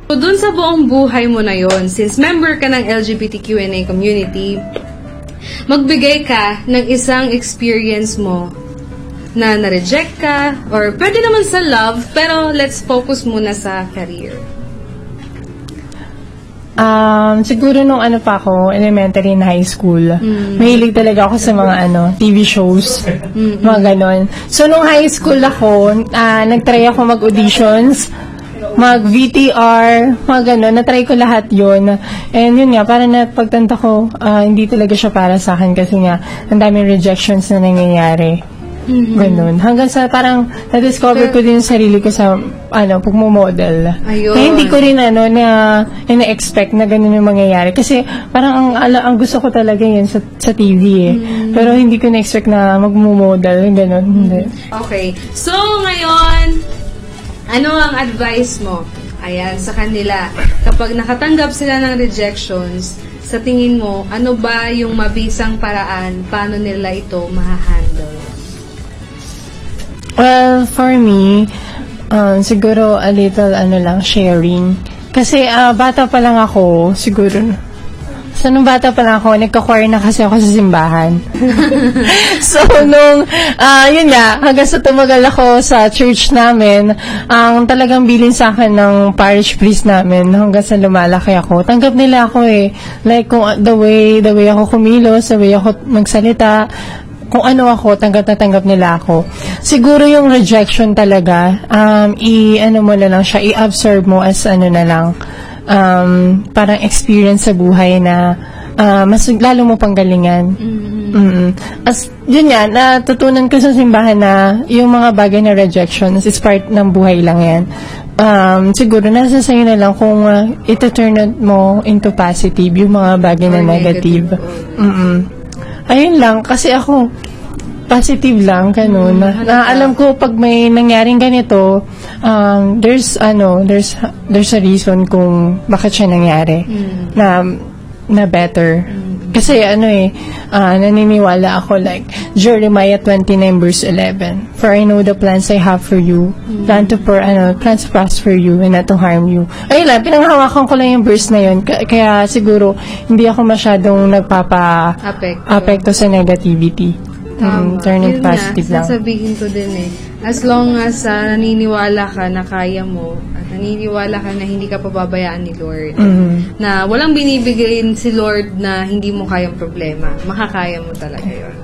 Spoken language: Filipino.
So, dun sa buong buhay mo na yon, since member ka ng LGBTQNA community, magbigay ka ng isang experience mo na na-reject ka, or pwede naman sa love, pero let's focus muna sa career. Siguro nung ano pa ako, elementary and high school, mahilig talaga ako sa mga TV shows, mga ganon. So nung high school ako, nagtry ako mag-auditions, mag-VTR, mga ganon, natry ko lahat yun. And yun nga, parang napagtanta ko, hindi talaga siya para sa akin kasi nga, ang daming rejections na nangyayari. Ganun. Hanggang sa parang na-discover ko din yung sarili ko sa pagmumodel. Ayun. Kaya hindi ko rin na-expect na ganun yung mangyayari. Kasi parang ang gusto ko talaga yun sa TV eh. Pero hindi ko na-expect na magmumodel. Ganun. Hindi. Okay. So, ngayon, ano ang advice mo? Ayan, sa kanila. Kapag nakatanggap sila ng rejections, sa tingin mo, ano ba yung mabisang paraan paano nila ito mahahandle? Well, for me, siguro a little sharing. Kasi bata pa lang ako, siguro. So, nung bata pa lang ako, nagka-choir na kasi ako sa simbahan. So, yun nga, hanggang sa tumagal ako sa church namin, ang talagang bilin sa akin ng parish priest namin, hanggang sa lumalaki ako, tanggap nila ako eh. Like, the way ako kumilos, the way ako magsalita, kung ano ako, tanggap na tanggap nila ako. Siguro yung rejection talaga, mo na lang siya, i-absorb mo as na lang, parang experience sa buhay na mas lalo mo pang galingan. As yun nga, natutunan ko sa simbahan na yung mga bagay na rejections is part ng buhay lang yan. Siguro nasa sa'yo na lang kung ito-turn mo into positive yung mga bagay na negative. Ayun lang, kasi ako, positive lang, ganun. Alam ko, pag may nangyaring ganito, there's a reason kung bakit siya nangyari, na better. Kasi naniniwala ako like, Jeremiah 29 verse 11, "For I know the plans I have for you, plans to prosper you and not to harm you." Ayun lang, pinanghawakan ko lang yung verse na yun, kaya siguro, hindi ako masyadong apekto sa negativity. Turning positive lang. Sasabihin ko din eh, as long as naniniwala ka na kaya mo, at naniniwala ka na hindi ka pababayaan ni Lord, na walang binibigay si Lord na hindi mo kayang problema, makakaya mo talaga yun.